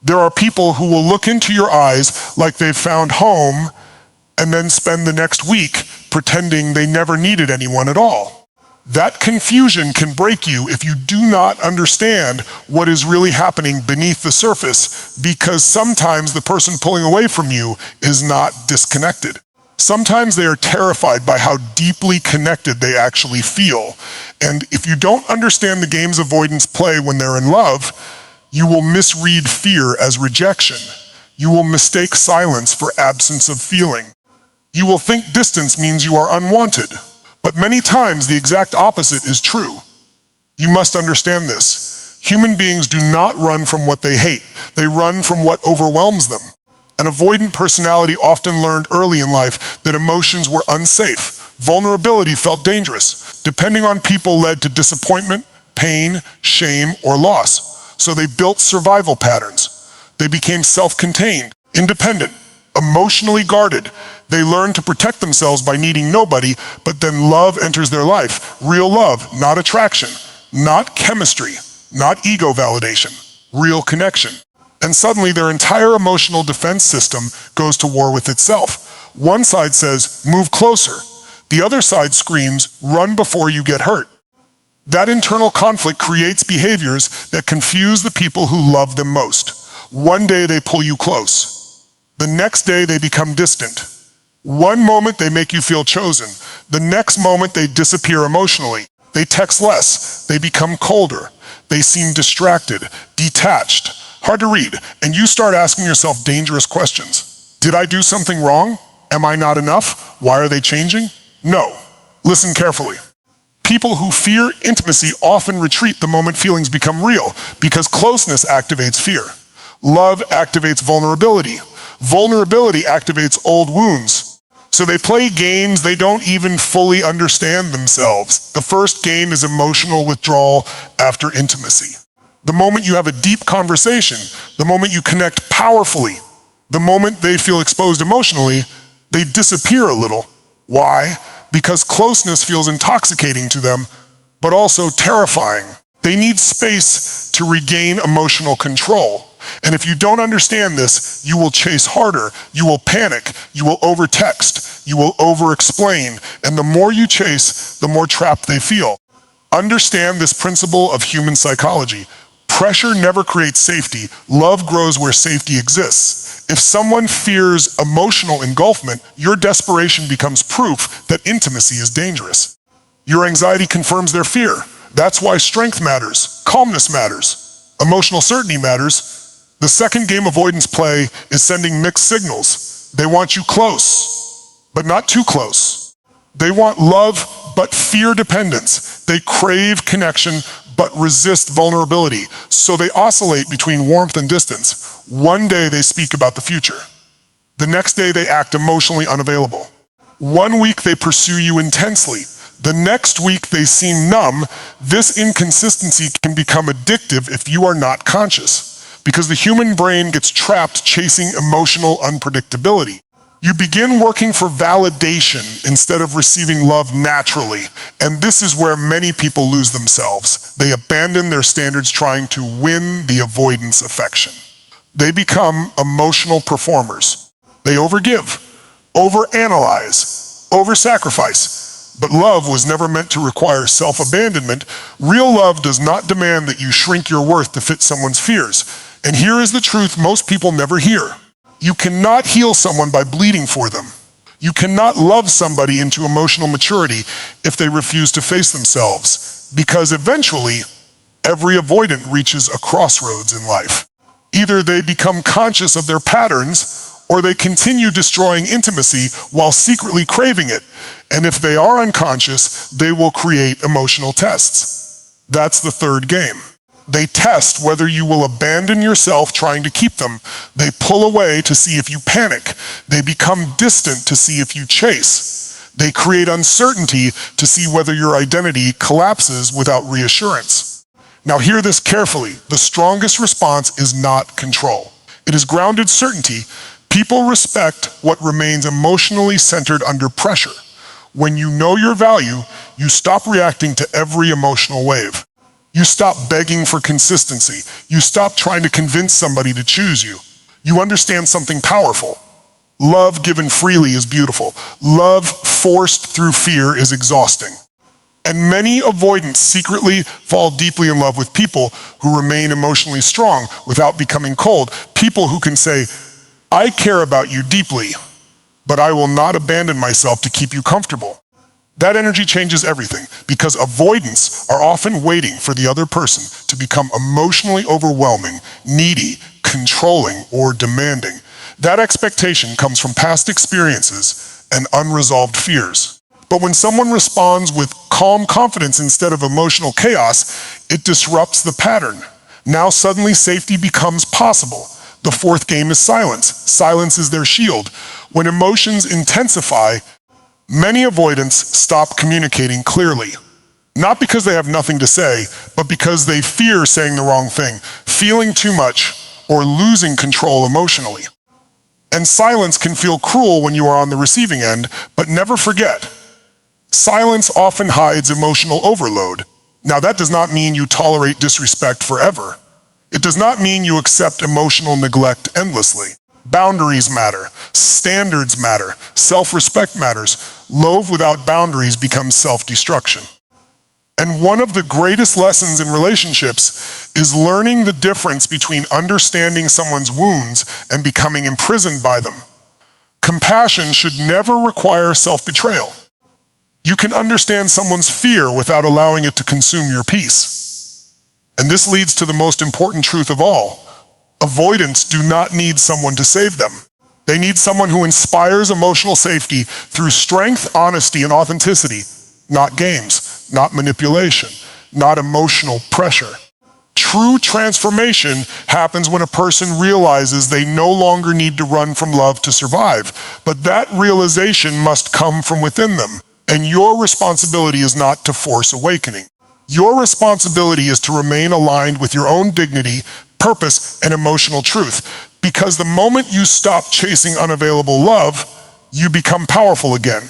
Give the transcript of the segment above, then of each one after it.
There are people who will look into your eyes like they've found home and then spend the next week pretending they never needed anyone at all. That confusion can break you if you do not understand what is really happening beneath the surface, because sometimes the person pulling away from you is not disconnected. Sometimes they are terrified by how deeply connected they actually feel. And if you don't understand the games avoidants play when they're in love, you will misread fear as rejection. You will mistake silence for absence of feeling. You will think distance means you are unwanted. But many times the exact opposite is true. You must understand this. Human beings do not run from what they hate. They run from what overwhelms them. An avoidant personality often learned early in life that emotions were unsafe. Vulnerability felt dangerous. Depending on people led to disappointment, pain, shame, or loss. So they built survival patterns. They became self-contained, independent, emotionally guarded. They learn to protect themselves by needing nobody, but then love enters their life. Real love, not attraction, not chemistry, not ego validation, real connection. And suddenly their entire emotional defense system goes to war with itself. One side says, move closer. The other side screams, run before you get hurt. That internal conflict creates behaviors that confuse the people who love them most. One day they pull you close. The next day they become distant. One moment they make you feel chosen. The next moment they disappear emotionally. They text less. They become colder. They seem distracted, detached, hard to read. And you start asking yourself dangerous questions. Did I do something wrong? Am I not enough? Why are they changing? No. Listen carefully. People who fear intimacy often retreat the moment feelings become real, because closeness activates fear. Love activates vulnerability. Vulnerability activates old wounds. So they play games they don't even fully understand themselves. The first game is emotional withdrawal after intimacy. The moment you have a deep conversation, the moment you connect powerfully, the moment they feel exposed emotionally, they disappear a little. Why? Because closeness feels intoxicating to them, but also terrifying. They need space to regain emotional control. And if you don't understand this, you will chase harder, you will panic, you will overtext, you will over-explain, and the more you chase, the more trapped they feel. Understand this principle of human psychology. Pressure never creates safety. Love grows where safety exists. If someone fears emotional engulfment, your desperation becomes proof that intimacy is dangerous. Your anxiety confirms their fear. That's why strength matters, calmness matters, emotional certainty matters. The second game avoidants play is sending mixed signals. They want you close, but not too close. They want love, but fear dependence. They crave connection, but resist vulnerability. So they oscillate between warmth and distance. One day they speak about the future. The next day they act emotionally unavailable. One week they pursue you intensely. The next week they seem numb. This inconsistency can become addictive if you are not conscious, because the human brain gets trapped chasing emotional unpredictability. You begin working for validation instead of receiving love naturally, and this is where many people lose themselves. They abandon their standards trying to win the avoidance affection. They become emotional performers. They overgive, overanalyze, oversacrifice. But love was never meant to require self-abandonment. Real love does not demand that you shrink your worth to fit someone's fears. And here is the truth most people never hear. You cannot heal someone by bleeding for them. You cannot love somebody into emotional maturity if they refuse to face themselves, because eventually, every avoidant reaches a crossroads in life. Either they become conscious of their patterns, or they continue destroying intimacy while secretly craving it. And if they are unconscious, they will create emotional tests. That's the third game. They test whether you will abandon yourself trying to keep them. They pull away to see if you panic. They become distant to see if you chase. They create uncertainty to see whether your identity collapses without reassurance. Now hear this carefully. The strongest response is not control. It is grounded certainty. People respect what remains emotionally centered under pressure. When you know your value, you stop reacting to every emotional wave. You stop begging for consistency. You stop trying to convince somebody to choose you. You understand something powerful. Love given freely is beautiful. Love forced through fear is exhausting. And many avoidants secretly fall deeply in love with people who remain emotionally strong without becoming cold. People who can say, I care about you deeply, but I will not abandon myself to keep you comfortable. That energy changes everything because avoidants are often waiting for the other person to become emotionally overwhelming, needy, controlling, or demanding. That expectation comes from past experiences and unresolved fears. But when someone responds with calm confidence instead of emotional chaos, it disrupts the pattern. Now suddenly safety becomes possible. The fourth game is silence. Silence is their shield. When emotions intensify, many avoidants stop communicating clearly. Not because they have nothing to say, but because they fear saying the wrong thing, feeling too much, or losing control emotionally. And silence can feel cruel when you are on the receiving end, but never forget, silence often hides emotional overload. Now that does not mean you tolerate disrespect forever. It does not mean you accept emotional neglect endlessly. Boundaries matter, standards matter, self-respect matters. Love without boundaries becomes self-destruction. And one of the greatest lessons in relationships is learning the difference between understanding someone's wounds and becoming imprisoned by them. Compassion should never require self-betrayal. You can understand someone's fear without allowing it to consume your peace. And this leads to the most important truth of all. Avoidants do not need someone to save them. They need someone who inspires emotional safety through strength, honesty, and authenticity, not games, not manipulation, not emotional pressure. True transformation happens when a person realizes they no longer need to run from love to survive, but that realization must come from within them. And your responsibility is not to force awakening. Your responsibility is to remain aligned with your own dignity, purpose, and emotional truth. Because the moment you stop chasing unavailable love, you become powerful again.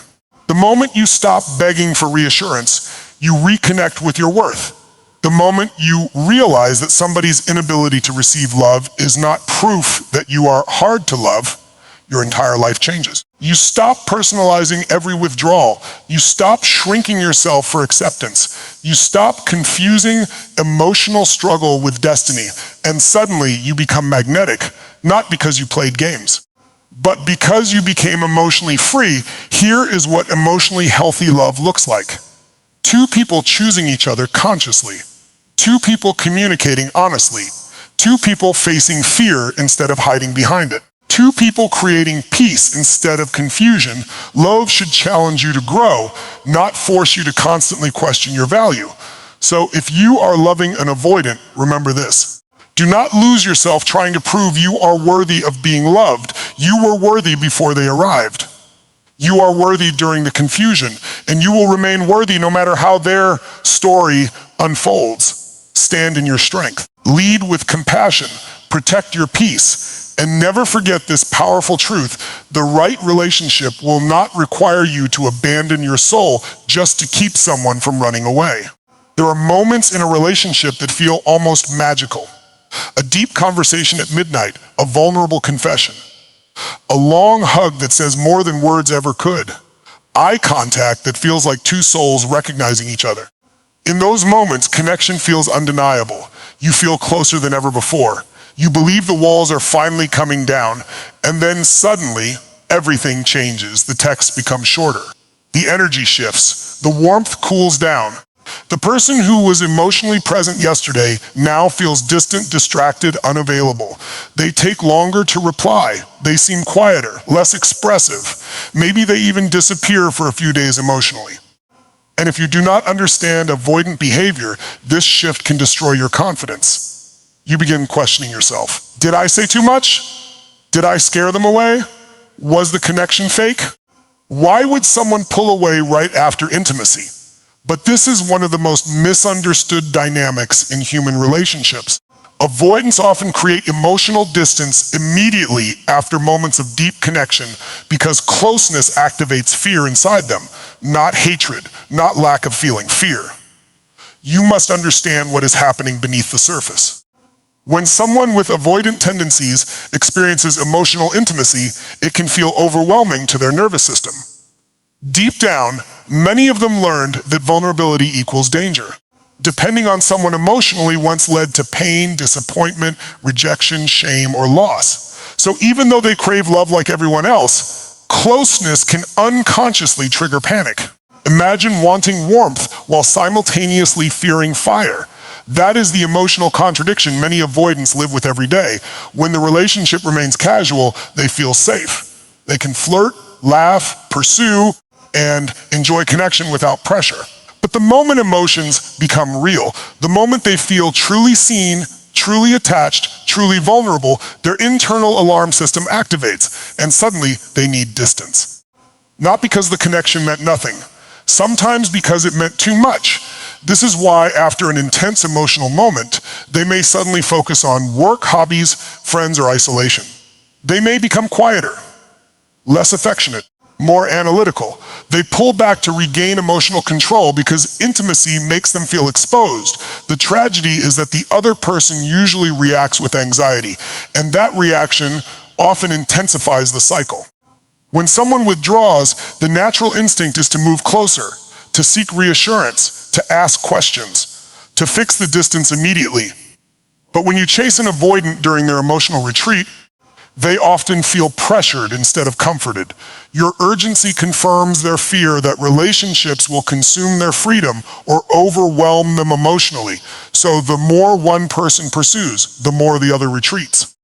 The moment you stop begging for reassurance, you reconnect with your worth. The moment you realize that somebody's inability to receive love is not proof that you are hard to love, your entire life changes. You stop personalizing every withdrawal. You stop shrinking yourself for acceptance. You stop confusing emotional struggle with destiny. And suddenly you become magnetic, not because you played games, but because you became emotionally free. Here is what emotionally healthy love looks like. Two people choosing each other consciously. Two people communicating honestly. Two people facing fear instead of hiding behind it. Two people creating peace instead of confusion. Love should challenge you to grow, not force you to constantly question your value. So if you are loving an avoidant, remember this. Do not lose yourself trying to prove you are worthy of being loved. You were worthy before they arrived. You are worthy during the confusion, and you will remain worthy no matter how their story unfolds. Stand in your strength. Lead with compassion. Protect your peace. And never forget this powerful truth. The right relationship will not require you to abandon your soul just to keep someone from running away. There are moments in a relationship that feel almost magical. A deep conversation at midnight, a vulnerable confession, a long hug that says more than words ever could, eye contact that feels like two souls recognizing each other. In those moments, connection feels undeniable. You feel closer than ever before. You believe the walls are finally coming down, and then suddenly, everything changes. The text becomes shorter. The energy shifts. The warmth cools down. The person who was emotionally present yesterday now feels distant, distracted, unavailable. They take longer to reply. They seem quieter, less expressive. Maybe they even disappear for a few days emotionally. And if you do not understand avoidant behavior, this shift can destroy your confidence. You begin questioning yourself. Did I say too much? Did I scare them away? Was the connection fake? Why would someone pull away right after intimacy? But this is one of the most misunderstood dynamics in human relationships. Avoidants often create emotional distance immediately after moments of deep connection because closeness activates fear inside them, not hatred, not lack of feeling, fear. You must understand what is happening beneath the surface. When someone with avoidant tendencies experiences emotional intimacy, it can feel overwhelming to their nervous system. Deep down, many of them learned that vulnerability equals danger. Depending on someone emotionally once led to pain, disappointment, rejection, shame, or loss. So even though they crave love like everyone else, closeness can unconsciously trigger panic. Imagine wanting warmth while simultaneously fearing fire. That is the emotional contradiction many avoidants live with every day. When the relationship remains casual, they feel safe. They can flirt, laugh, pursue, and enjoy connection without pressure. But the moment emotions become real, the moment they feel truly seen, truly attached, truly vulnerable, their internal alarm system activates, and suddenly they need distance. Not because the connection meant nothing, sometimes because it meant too much. This is why, after an intense emotional moment, they may suddenly focus on work, hobbies, friends, or isolation. They may become quieter, less affectionate, more analytical. They pull back to regain emotional control because intimacy makes them feel exposed. The tragedy is that the other person usually reacts with anxiety, and that reaction often intensifies the cycle. When someone withdraws, the natural instinct is to move closer, to seek reassurance, to ask questions, to fix the distance immediately. But when you chase an avoidant during their emotional retreat, they often feel pressured instead of comforted. Your urgency confirms their fear that relationships will consume their freedom or overwhelm them emotionally. So the more one person pursues, the more the other retreats.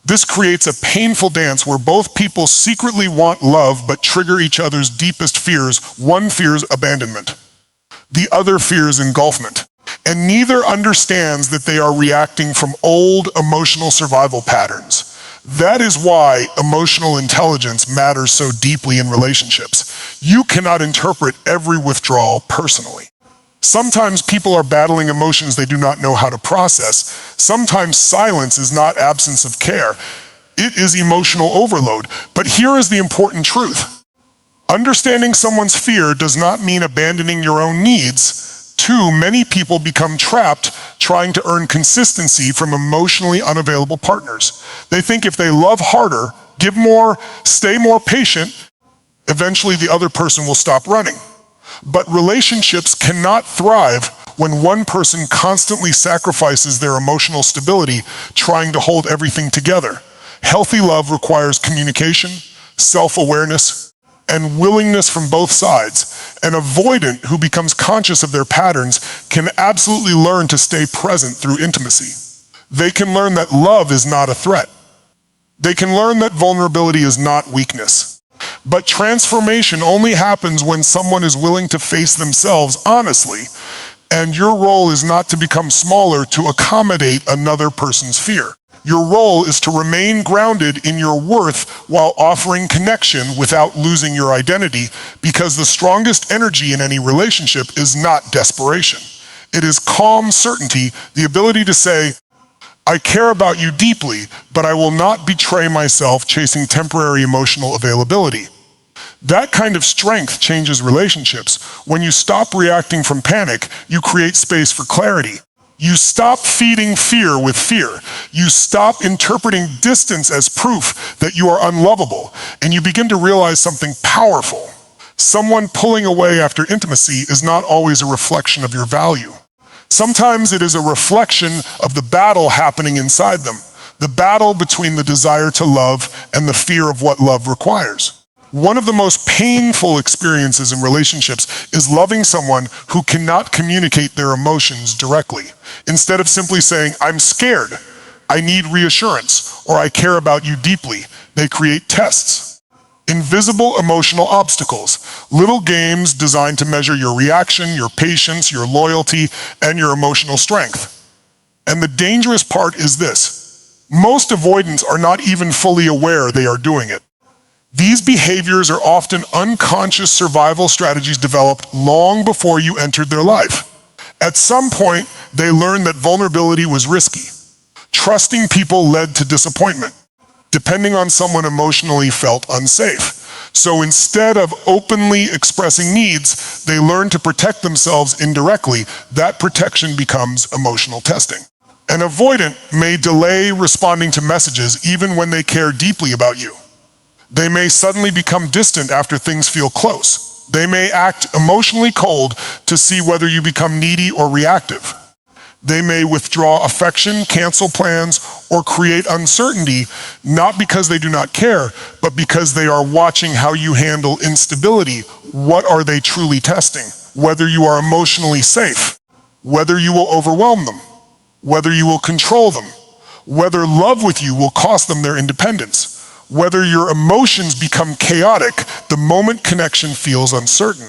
This creates a painful dance where both people secretly want love but trigger each other's deepest fears. One fears abandonment. The other fears engulfment. And neither understands that they are reacting from old emotional survival patterns. That is why emotional intelligence matters so deeply in relationships. You cannot interpret every withdrawal personally. Sometimes people are battling emotions they do not know how to process. Sometimes silence is not absence of care. It is emotional overload. But here is the important truth. Understanding someone's fear does not mean abandoning your own needs. Too many people become trapped trying to earn consistency from emotionally unavailable partners. They think if they love harder, give more, stay more patient, eventually the other person will stop running. But relationships cannot thrive when one person constantly sacrifices their emotional stability trying to hold everything together. Healthy love requires communication, self-awareness, and willingness from both sides. An avoidant who becomes conscious of their patterns can absolutely learn to stay present through intimacy. They can learn that love is not a threat. They can learn that vulnerability is not weakness. But transformation only happens when someone is willing to face themselves honestly, and your role is not to become smaller to accommodate another person's fear. Your role is to remain grounded in your worth while offering connection without losing your identity, because the strongest energy in any relationship is not desperation. It is calm certainty, the ability to say, I care about you deeply, but I will not betray myself chasing temporary emotional availability. That kind of strength changes relationships. When you stop reacting from panic, you create space for clarity. You stop feeding fear with fear. You stop interpreting distance as proof that you are unlovable, and you begin to realize something powerful. Someone pulling away after intimacy is not always a reflection of your value. Sometimes it is a reflection of the battle happening inside them, the battle between the desire to love and the fear of what love requires. One of the most painful experiences in relationships is loving someone who cannot communicate their emotions directly. Instead of simply saying, I'm scared, I need reassurance, or I care about you deeply, they create tests. Invisible emotional obstacles, little games designed to measure your reaction, your patience, your loyalty, and your emotional strength. And the dangerous part is this: most avoidants are not even fully aware they are doing it. These behaviors are often unconscious survival strategies developed long before you entered their life. At some point, they learned that vulnerability was risky. Trusting people led to disappointment. Depending on someone emotionally felt unsafe. So instead of openly expressing needs, they learn to protect themselves indirectly. That protection becomes emotional testing. An avoidant may delay responding to messages even when they care deeply about you. They may suddenly become distant after things feel close. They may act emotionally cold to see whether you become needy or reactive. They may withdraw affection, cancel plans, or create uncertainty, not because they do not care, but because they are watching how you handle instability. What are they truly testing? Whether you are emotionally safe, whether you will overwhelm them, whether you will control them, whether love with you will cost them their independence, whether your emotions become chaotic the moment connection feels uncertain.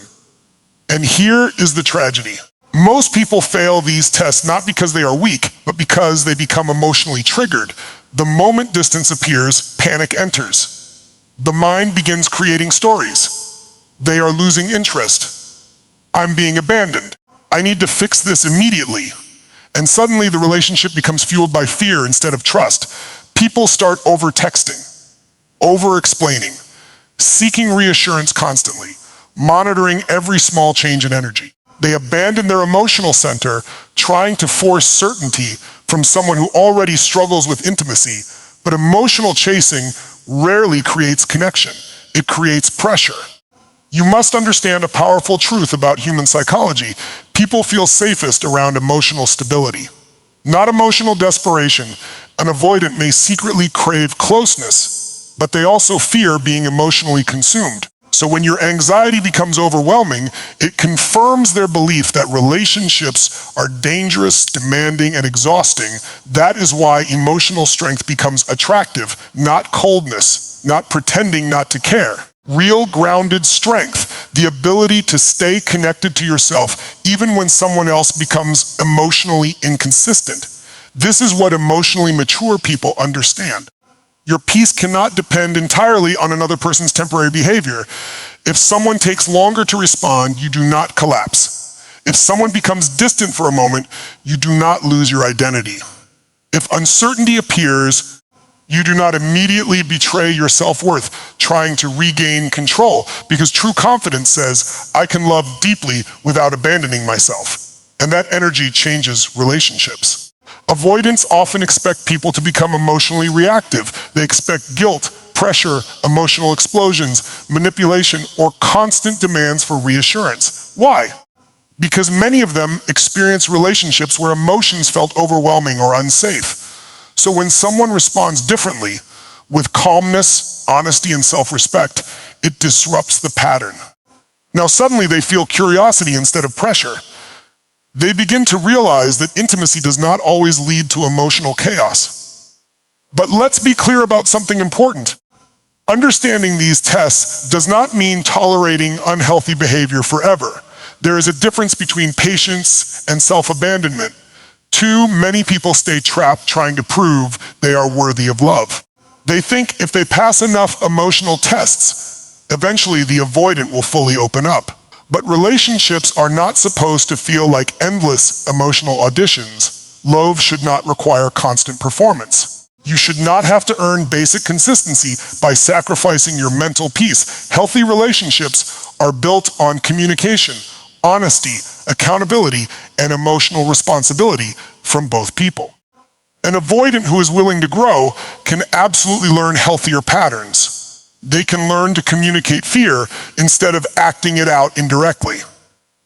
And here is the tragedy. Most people fail these tests not because they are weak, but because they become emotionally triggered. The moment distance appears, panic enters. The mind begins creating stories. They are losing interest. I'm being abandoned. I need to fix this immediately. And suddenly the relationship becomes fueled by fear instead of trust. People start over-texting, over-explaining, seeking reassurance constantly, monitoring every small change in energy. They abandon their emotional center, trying to force certainty from someone who already struggles with intimacy. But emotional chasing rarely creates connection. It creates pressure. You must understand a powerful truth about human psychology. People feel safest around emotional stability, not emotional desperation. An avoidant may secretly crave closeness, but they also fear being emotionally consumed. So when your anxiety becomes overwhelming, it confirms their belief that relationships are dangerous, demanding, and exhausting. That is why emotional strength becomes attractive, not coldness, not pretending not to care. Real grounded strength, the ability to stay connected to yourself even when someone else becomes emotionally inconsistent. This is what emotionally mature people understand. Your peace cannot depend entirely on another person's temporary behavior. If someone takes longer to respond, you do not collapse. If someone becomes distant for a moment, you do not lose your identity. If uncertainty appears, you do not immediately betray your self-worth trying to regain control, because true confidence says, I can love deeply without abandoning myself. And that energy changes relationships. Avoidants often expect people to become emotionally reactive. They expect guilt, pressure, emotional explosions, manipulation, or constant demands for reassurance. Why? Because many of them experience relationships where emotions felt overwhelming or unsafe. So when someone responds differently, with calmness, honesty, and self-respect, it disrupts the pattern. Now suddenly they feel curiosity instead of pressure. They begin to realize that intimacy does not always lead to emotional chaos. But let's be clear about something important. Understanding these tests does not mean tolerating unhealthy behavior forever. There is a difference between patience and self-abandonment. Too many people stay trapped trying to prove they are worthy of love. They think if they pass enough emotional tests, eventually the avoidant will fully open up. But relationships are not supposed to feel like endless emotional auditions. Love should not require constant performance. You should not have to earn basic consistency by sacrificing your mental peace. Healthy relationships are built on communication, honesty, accountability, and emotional responsibility from both people. An avoidant who is willing to grow can absolutely learn healthier patterns. They can learn to communicate fear instead of acting it out indirectly.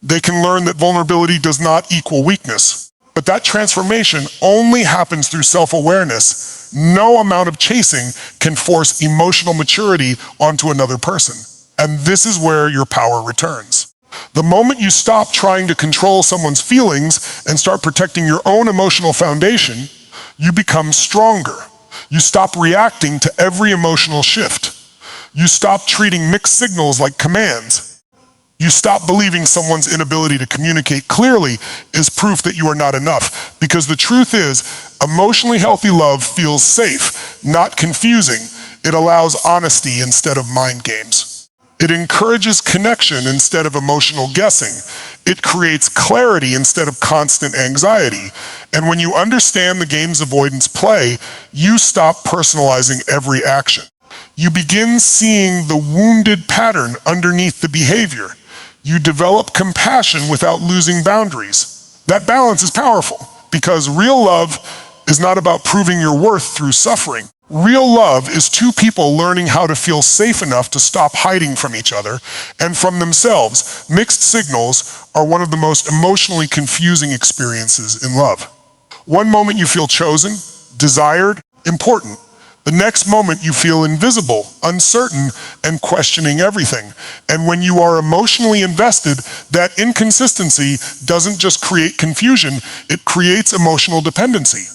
They can learn that vulnerability does not equal weakness. But that transformation only happens through self-awareness. No amount of chasing can force emotional maturity onto another person. And this is where your power returns. The moment you stop trying to control someone's feelings and start protecting your own emotional foundation, you become stronger. You stop reacting to every emotional shift. You stop treating mixed signals like commands. You stop believing someone's inability to communicate clearly is proof that you are not enough. Because the truth is, emotionally healthy love feels safe, not confusing. It allows honesty instead of mind games. It encourages connection instead of emotional guessing. It creates clarity instead of constant anxiety. And when you understand the games avoidants play, you stop personalizing every action. You begin seeing the wounded pattern underneath the behavior. You develop compassion without losing boundaries. That balance is powerful because real love is not about proving your worth through suffering. Real love is two people learning how to feel safe enough to stop hiding from each other and from themselves. Mixed signals are one of the most emotionally confusing experiences in love. One moment you feel chosen, desired, important. The next moment you feel invisible, uncertain, and questioning everything. And when you are emotionally invested, that inconsistency doesn't just create confusion, it creates emotional dependency.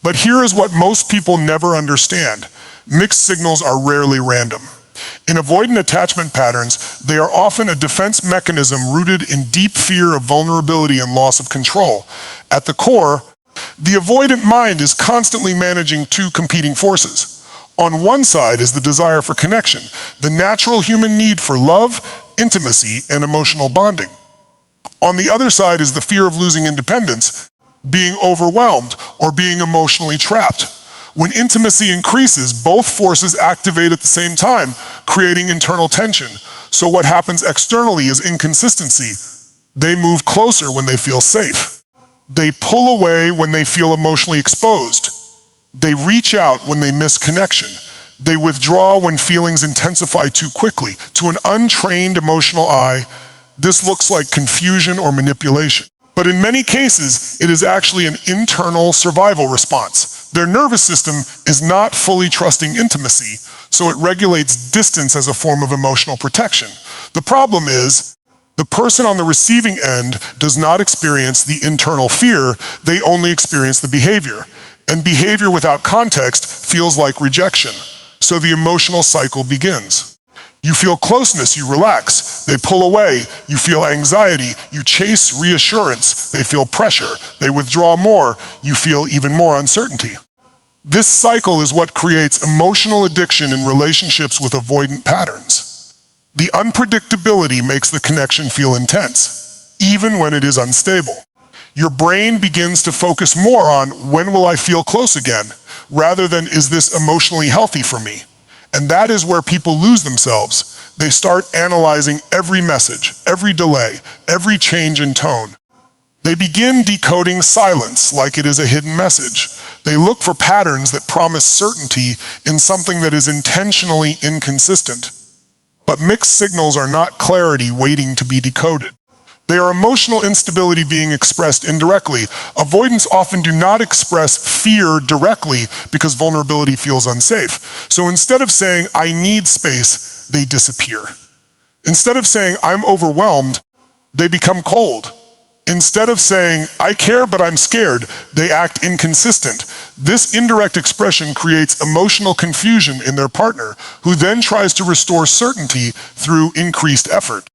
But here is what most people never understand. Mixed signals are rarely random. In avoidant attachment patterns, they are often a defense mechanism rooted in deep fear of vulnerability and loss of control. At the core, the avoidant mind is constantly managing two competing forces. On one side is the desire for connection, the natural human need for love, intimacy, and emotional bonding. On the other side is the fear of losing independence, being overwhelmed, or being emotionally trapped. When intimacy increases, both forces activate at the same time, creating internal tension. So what happens externally is inconsistency. They move closer when they feel safe. They pull away when they feel emotionally exposed. They reach out when they miss connection. They withdraw when feelings intensify too quickly. To an untrained emotional eye, this looks like confusion or manipulation. But in many cases, it is actually an internal survival response. Their nervous system is not fully trusting intimacy, so it regulates distance as a form of emotional protection. The problem is, the person on the receiving end does not experience the internal fear, they only experience the behavior. And behavior without context feels like rejection. So the emotional cycle begins. You feel closeness, you relax. They pull away, you feel anxiety. You chase reassurance, they feel pressure. They withdraw more, you feel even more uncertainty. This cycle is what creates emotional addiction in relationships with avoidant patterns. The unpredictability makes the connection feel intense, even when it is unstable. Your brain begins to focus more on when will I feel close again, rather than is this emotionally healthy for me? And that is where people lose themselves. They start analyzing every message, every delay, every change in tone. They begin decoding silence like it is a hidden message. They look for patterns that promise certainty in something that is intentionally inconsistent. But mixed signals are not clarity waiting to be decoded. They are emotional instability being expressed indirectly. Avoidants often do not express fear directly because vulnerability feels unsafe. So instead of saying, I need space, they disappear. Instead of saying, I'm overwhelmed, they become cold. Instead of saying, I care but I'm scared, they act inconsistent. This indirect expression creates emotional confusion in their partner, who then tries to restore certainty through increased effort.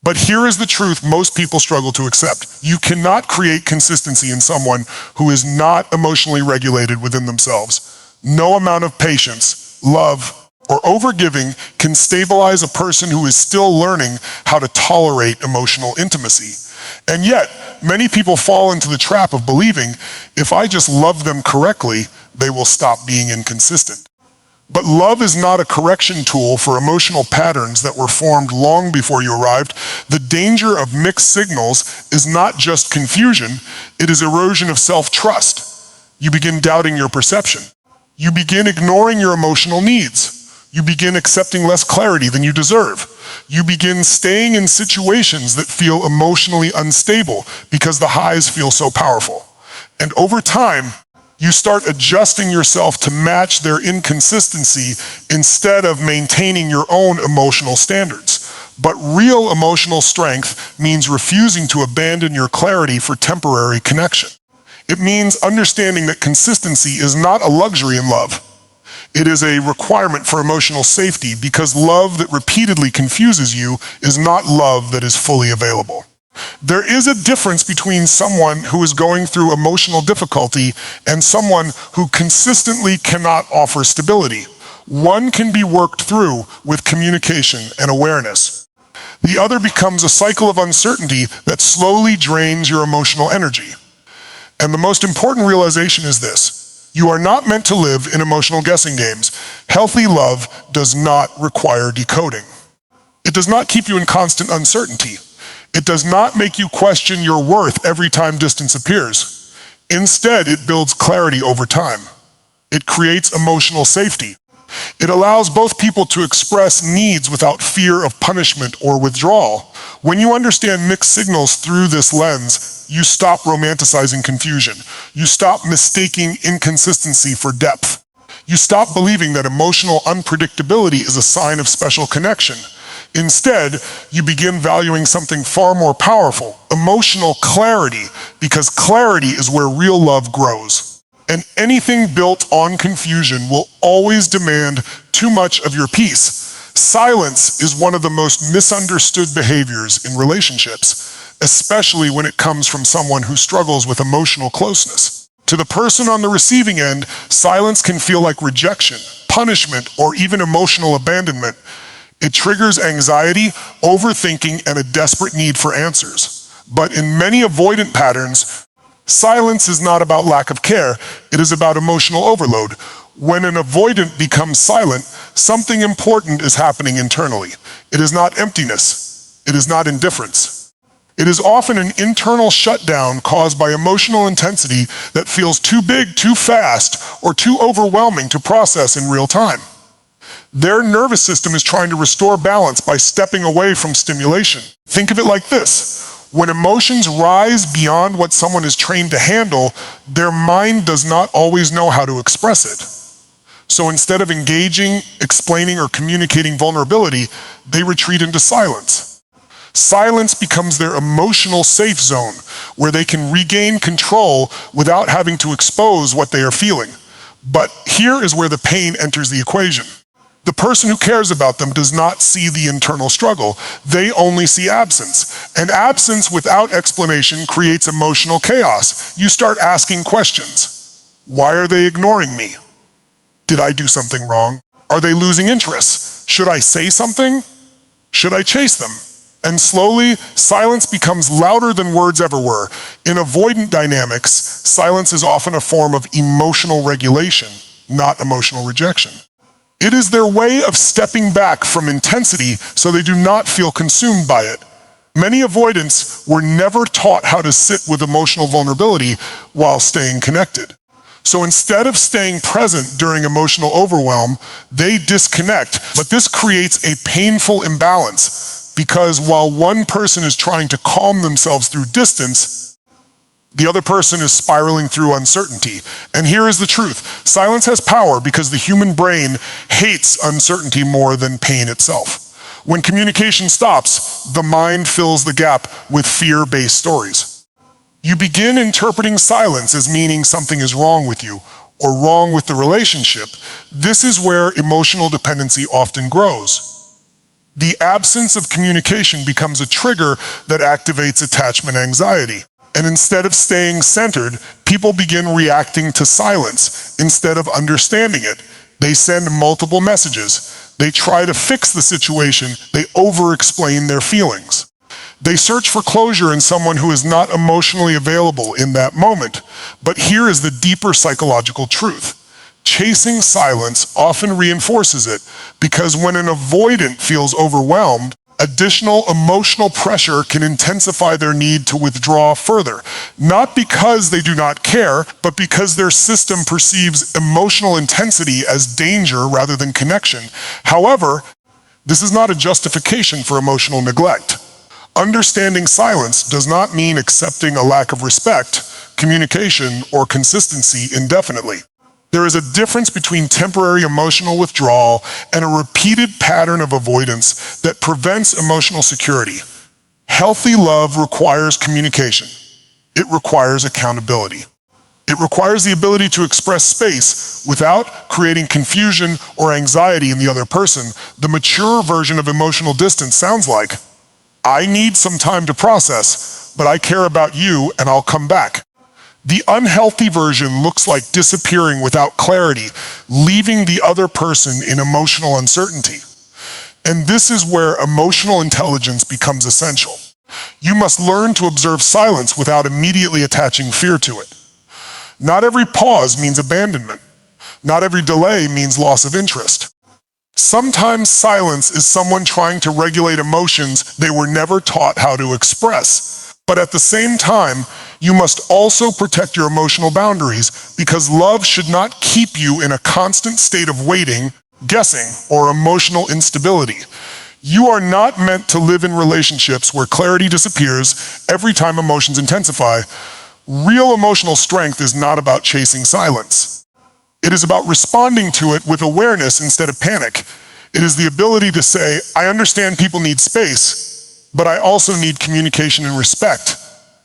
But here is the truth most people struggle to accept. You cannot create consistency in someone who is not emotionally regulated within themselves. No amount of patience, love, or overgiving can stabilize a person who is still learning how to tolerate emotional intimacy. And yet, many people fall into the trap of believing, if I just love them correctly, they will stop being inconsistent. But love is not a correction tool for emotional patterns that were formed long before you arrived. The danger of mixed signals is not just confusion, it is erosion of self-trust. You begin doubting your perception. You begin ignoring your emotional needs. You begin accepting less clarity than you deserve. You begin staying in situations that feel emotionally unstable because the highs feel so powerful. And over time, you start adjusting yourself to match their inconsistency instead of maintaining your own emotional standards. But real emotional strength means refusing to abandon your clarity for temporary connection. It means understanding that consistency is not a luxury in love. It is a requirement for emotional safety because love that repeatedly confuses you is not love that is fully available. There is a difference between someone who is going through emotional difficulty and someone who consistently cannot offer stability. One can be worked through with communication and awareness. The other becomes a cycle of uncertainty that slowly drains your emotional energy. And the most important realization is this: You are not meant to live in emotional guessing games. Healthy love does not require decoding. It does not keep you in constant uncertainty. It does not make you question your worth every time distance appears. Instead, it builds clarity over time. It creates emotional safety. It allows both people to express needs without fear of punishment or withdrawal. When you understand mixed signals through this lens, you stop romanticizing confusion. You stop mistaking inconsistency for depth. You stop believing that emotional unpredictability is a sign of special connection. Instead, you begin valuing something far more powerful, emotional clarity, because clarity is where real love grows. And anything built on confusion will always demand too much of your peace. Silence is one of the most misunderstood behaviors in relationships, especially when it comes from someone who struggles with emotional closeness. To the person on the receiving end, silence can feel like rejection, punishment, or even emotional abandonment. It triggers anxiety, overthinking, and a desperate need for answers. But in many avoidant patterns, silence is not about lack of care, it is about emotional overload. When an avoidant becomes silent, something important is happening internally. It is not emptiness, it is not indifference. It is often an internal shutdown caused by emotional intensity that feels too big, too fast, or too overwhelming to process in real time. Their nervous system is trying to restore balance by stepping away from stimulation. Think of it like this. When emotions rise beyond what someone is trained to handle, their mind does not always know how to express it. So instead of engaging, explaining, or communicating vulnerability, they retreat into silence. Silence becomes their emotional safe zone, where they can regain control without having to expose what they are feeling. But here is where the pain enters the equation. The person who cares about them does not see the internal struggle. They only see absence. And absence without explanation creates emotional chaos. You start asking questions. Why are they ignoring me? Did I do something wrong? Are they losing interest? Should I say something? Should I chase them? And slowly, silence becomes louder than words ever were. In avoidant dynamics, silence is often a form of emotional regulation, not emotional rejection. It is their way of stepping back from intensity so they do not feel consumed by it. Many avoidants were never taught how to sit with emotional vulnerability while staying connected. So instead of staying present during emotional overwhelm, they disconnect. But this creates a painful imbalance because while one person is trying to calm themselves through distance, the other person is spiraling through uncertainty. And here is the truth. Silence has power because the human brain hates uncertainty more than pain itself. When communication stops, the mind fills the gap with fear-based stories. You begin interpreting silence as meaning something is wrong with you or wrong with the relationship. This is where emotional dependency often grows. The absence of communication becomes a trigger that activates attachment anxiety. And instead of staying centered, people begin reacting to silence instead of understanding it. They send multiple messages. They try to fix the situation. They over-explain their feelings. They search for closure in someone who is not emotionally available in that moment. But here is the deeper psychological truth. Chasing silence often reinforces it because when an avoidant feels overwhelmed, additional emotional pressure can intensify their need to withdraw further, not because they do not care, but because their system perceives emotional intensity as danger rather than connection. However, this is not a justification for emotional neglect. Understanding silence does not mean accepting a lack of respect, communication, or consistency indefinitely. There is a difference between temporary emotional withdrawal and a repeated pattern of avoidance that prevents emotional security. Healthy love requires communication. It requires accountability. It requires the ability to express space without creating confusion or anxiety in the other person. The mature version of emotional distance sounds like, I need some time to process, but I care about you and I'll come back. The unhealthy version looks like disappearing without clarity, leaving the other person in emotional uncertainty. And this is where emotional intelligence becomes essential. You must learn to observe silence without immediately attaching fear to it. Not every pause means abandonment. Not every delay means loss of interest. Sometimes silence is someone trying to regulate emotions they were never taught how to express. But at the same time, you must also protect your emotional boundaries, because love should not keep you in a constant state of waiting, guessing, or emotional instability. You are not meant to live in relationships where clarity disappears every time emotions intensify. Real emotional strength is not about chasing silence. It is about responding to it with awareness instead of panic. It is the ability to say, I understand people need space, but I also need communication and respect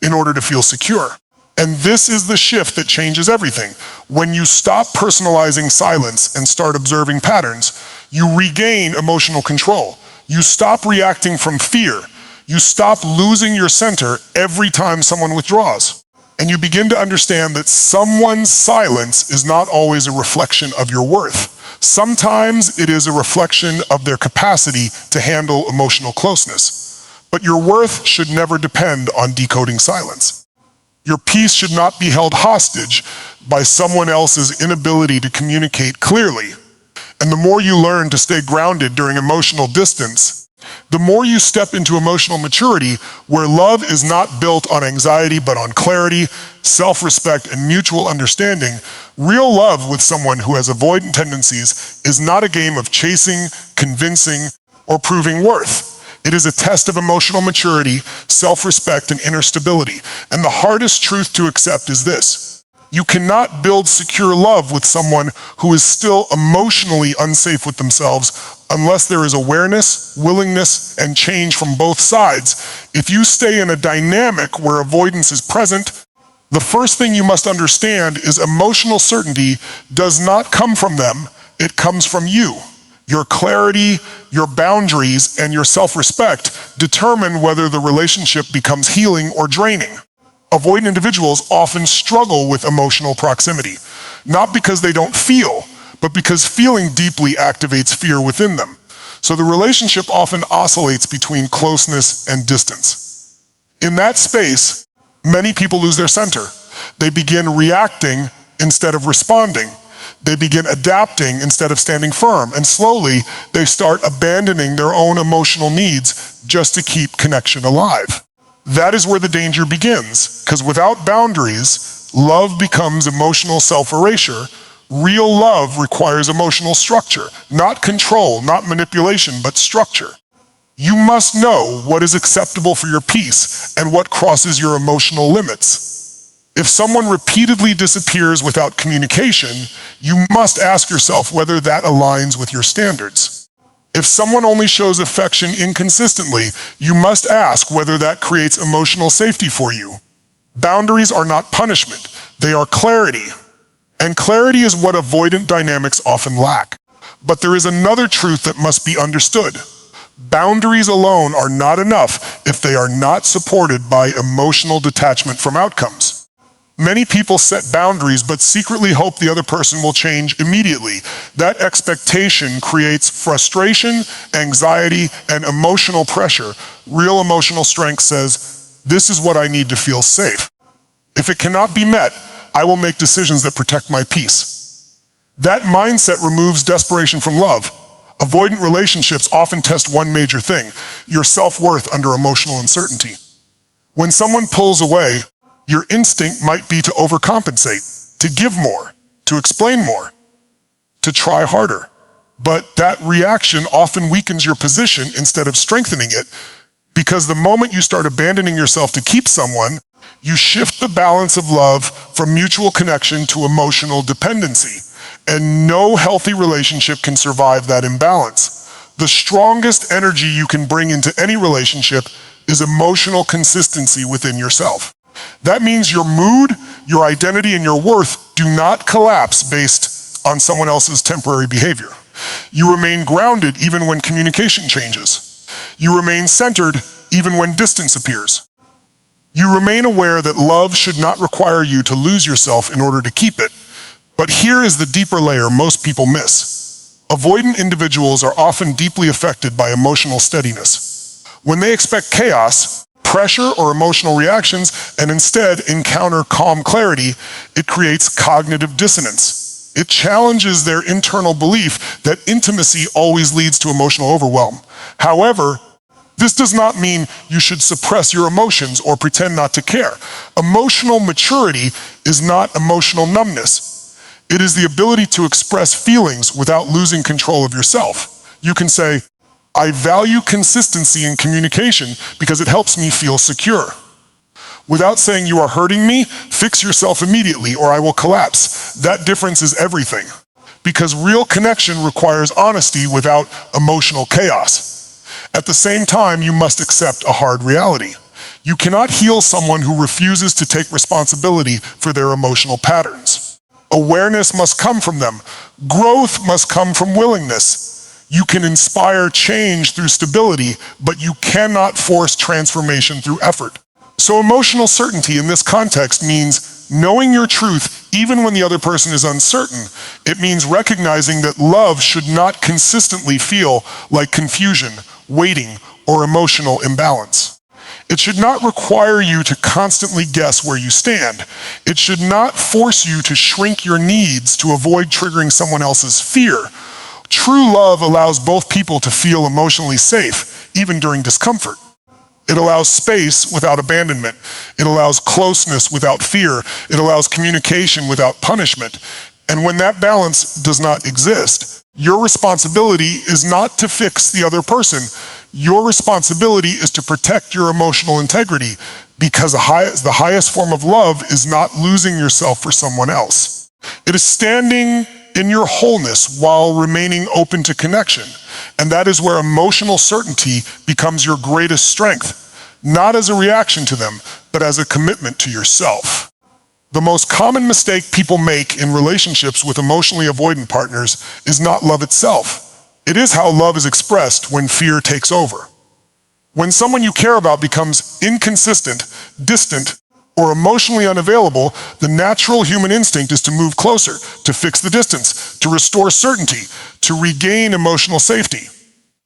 in order to feel secure. And this is the shift that changes everything. When you stop personalizing silence and start observing patterns, you regain emotional control. You stop reacting from fear. You stop losing your center every time someone withdraws. And you begin to understand that someone's silence is not always a reflection of your worth. Sometimes it is a reflection of their capacity to handle emotional closeness. But your worth should never depend on decoding silence. Your peace should not be held hostage by someone else's inability to communicate clearly. And the more you learn to stay grounded during emotional distance, the more you step into emotional maturity, where love is not built on anxiety but on clarity, self-respect, and mutual understanding. Real love with someone who has avoidant tendencies is not a game of chasing, convincing, or proving worth. It is a test of emotional maturity, self-respect, and inner stability. And the hardest truth to accept is this: you cannot build secure love with someone who is still emotionally unsafe with themselves unless there is awareness, willingness, and change from both sides. If you stay in a dynamic where avoidance is present, the first thing you must understand is emotional certainty does not come from them, it comes from you. Your clarity, your boundaries, and your self-respect determine whether the relationship becomes healing or draining. Avoidant individuals often struggle with emotional proximity, not because they don't feel, but because feeling deeply activates fear within them. So the relationship often oscillates between closeness and distance. In that space, many people lose their center. They begin reacting instead of responding. They begin adapting instead of standing firm, and slowly they start abandoning their own emotional needs just to keep connection alive. That is where the danger begins, because without boundaries, love becomes emotional self-erasure. Real love requires emotional structure, not control, not manipulation, but structure. You must know what is acceptable for your peace and what crosses your emotional limits. If someone repeatedly disappears without communication, you must ask yourself whether that aligns with your standards. If someone only shows affection inconsistently, you must ask whether that creates emotional safety for you. Boundaries are not punishment, they are clarity. And clarity is what avoidant dynamics often lack. But there is another truth that must be understood. Boundaries alone are not enough if they are not supported by emotional detachment from outcomes. Many people set boundaries but secretly hope the other person will change immediately. That expectation creates frustration, anxiety, and emotional pressure. Real emotional strength says, this is what I need to feel safe. If it cannot be met, I will make decisions that protect my peace. That mindset removes desperation from love. Avoidant relationships often test one major thing: your self-worth under emotional uncertainty. When someone pulls away, your instinct might be to overcompensate, to give more, to explain more, to try harder. But that reaction often weakens your position instead of strengthening it, because the moment you start abandoning yourself to keep someone, you shift the balance of love from mutual connection to emotional dependency. And no healthy relationship can survive that imbalance. The strongest energy you can bring into any relationship is emotional consistency within yourself. That means your mood, your identity, and your worth do not collapse based on someone else's temporary behavior. You remain grounded even when communication changes. You remain centered even when distance appears. You remain aware that love should not require you to lose yourself in order to keep it. But here is the deeper layer most people miss. Avoidant individuals are often deeply affected by emotional steadiness. When they expect chaos, pressure or emotional reactions and instead encounter calm clarity, it creates cognitive dissonance. It challenges their internal belief that intimacy always leads to emotional overwhelm. However, this does not mean you should suppress your emotions or pretend not to care. Emotional maturity is not emotional numbness. It is the ability to express feelings without losing control of yourself. You can say, I value consistency in communication because it helps me feel secure. Without saying you are hurting me, fix yourself immediately or I will collapse. That difference is everything. Because real connection requires honesty without emotional chaos. At the same time, you must accept a hard reality. You cannot heal someone who refuses to take responsibility for their emotional patterns. Awareness must come from them. Growth must come from willingness. You can inspire change through stability, but you cannot force transformation through effort. So emotional certainty in this context means knowing your truth even when the other person is uncertain. It means recognizing that love should not consistently feel like confusion, waiting, or emotional imbalance. It should not require you to constantly guess where you stand. It should not force you to shrink your needs to avoid triggering someone else's fear. True love allows both people to feel emotionally safe, even during discomfort. It allows space without abandonment. It allows closeness without fear. It allows communication without punishment. And when that balance does not exist, your responsibility is not to fix the other person. Your responsibility is to protect your emotional integrity, because the highest form of love is not losing yourself for someone else. It is standing in your wholeness while remaining open to connection. And that is where emotional certainty becomes your greatest strength, not as a reaction to them, but as a commitment to yourself. The most common mistake people make in relationships with emotionally avoidant partners is not love itself. It is how love is expressed when fear takes over. When someone you care about becomes inconsistent, distant, or emotionally unavailable, the natural human instinct is to move closer, to fix the distance, to restore certainty, to regain emotional safety.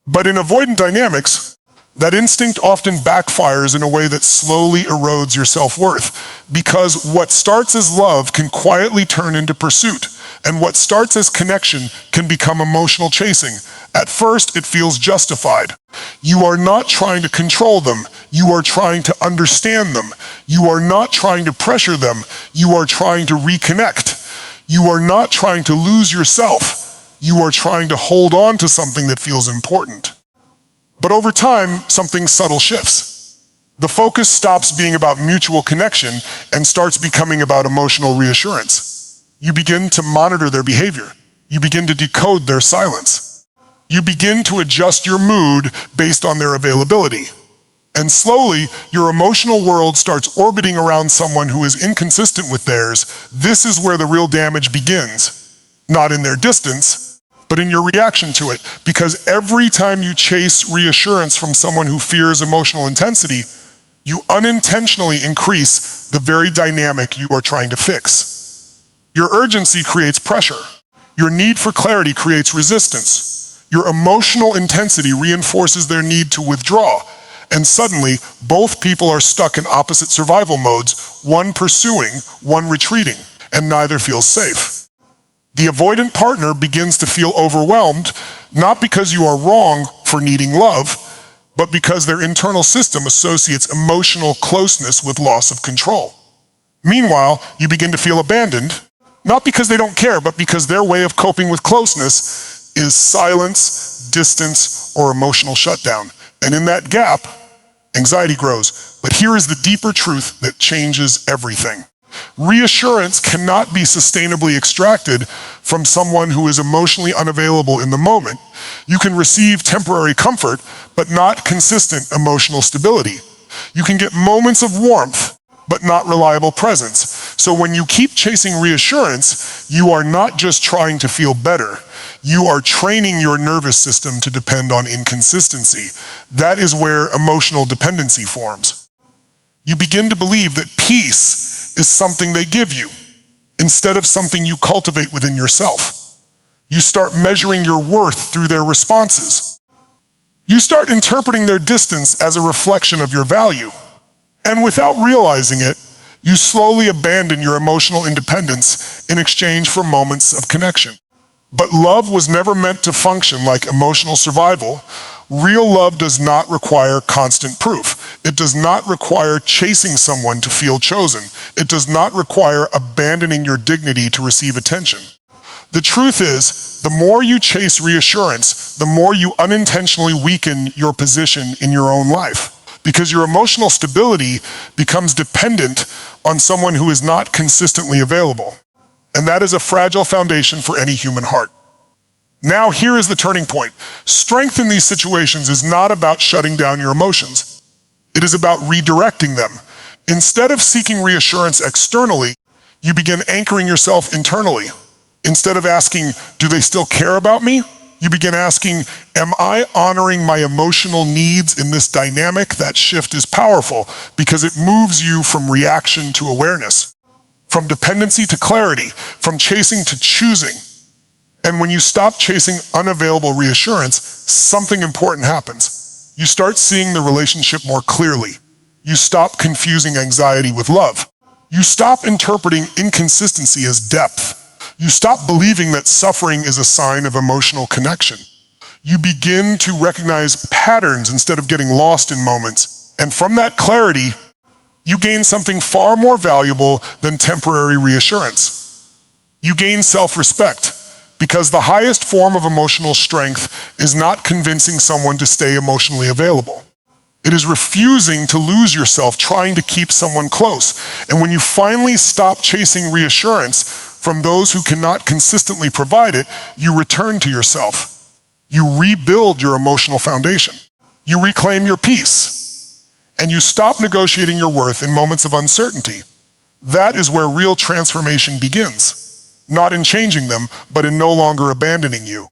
But in avoidant dynamics, that instinct often backfires in a way that slowly erodes your self-worth, because what starts as love can quietly turn into pursuit, and what starts as connection can become emotional chasing. At first, it feels justified. You are not trying to control them. You are trying to understand them. You are not trying to pressure them. You are trying to reconnect. You are not trying to lose yourself. You are trying to hold on to something that feels important. But over time, something subtle shifts. The focus stops being about mutual connection and starts becoming about emotional reassurance. You begin to monitor their behavior. You begin to decode their silence. You begin to adjust your mood based on their availability. And slowly, your emotional world starts orbiting around someone who is inconsistent with theirs. This is where the real damage begins. Not in their distance, but in your reaction to it. Because every time you chase reassurance from someone who fears emotional intensity, you unintentionally increase the very dynamic you are trying to fix. Your urgency creates pressure. Your need for clarity creates resistance. Your emotional intensity reinforces their need to withdraw. And suddenly, both people are stuck in opposite survival modes, one pursuing, one retreating, and neither feels safe. The avoidant partner begins to feel overwhelmed, not because you are wrong for needing love, but because their internal system associates emotional closeness with loss of control. Meanwhile, you begin to feel abandoned, not because they don't care, but because their way of coping with closeness is silence, distance, or emotional shutdown. And in that gap, anxiety grows. But here is the deeper truth that changes everything. Reassurance cannot be sustainably extracted from someone who is emotionally unavailable in the moment. You can receive temporary comfort, but not consistent emotional stability. You can get moments of warmth, but not reliable presence. So when you keep chasing reassurance, you are not just trying to feel better. You are training your nervous system to depend on inconsistency. That is where emotional dependency forms. You begin to believe that peace is something they give you, instead of something you cultivate within yourself. You start measuring your worth through their responses. You start interpreting their distance as a reflection of your value. And without realizing it, you slowly abandon your emotional independence in exchange for moments of connection. But love was never meant to function like emotional survival. Real love does not require constant proof. It does not require chasing someone to feel chosen. It does not require abandoning your dignity to receive attention. The truth is, the more you chase reassurance, the more you unintentionally weaken your position in your own life, because your emotional stability becomes dependent on someone who is not consistently available. And that is a fragile foundation for any human heart. Now, here is the turning point. Strength in these situations is not about shutting down your emotions. It is about redirecting them. Instead of seeking reassurance externally, you begin anchoring yourself internally. Instead of asking, do they still care about me? You begin asking, am I honoring my emotional needs in this dynamic? That shift is powerful because it moves you from reaction to awareness, from dependency to clarity, from chasing to choosing. And when you stop chasing unavailable reassurance, something important happens. You start seeing the relationship more clearly. You stop confusing anxiety with love. You stop interpreting inconsistency as depth. You stop believing that suffering is a sign of emotional connection. You begin to recognize patterns instead of getting lost in moments. And from that clarity, you gain something far more valuable than temporary reassurance. You gain self-respect, because the highest form of emotional strength is not convincing someone to stay emotionally available. It is refusing to lose yourself trying to keep someone close. And when you finally stop chasing reassurance from those who cannot consistently provide it, you return to yourself. You rebuild your emotional foundation. You reclaim your peace. And you stop negotiating your worth in moments of uncertainty. That is where real transformation begins. Not in changing them, but in no longer abandoning you.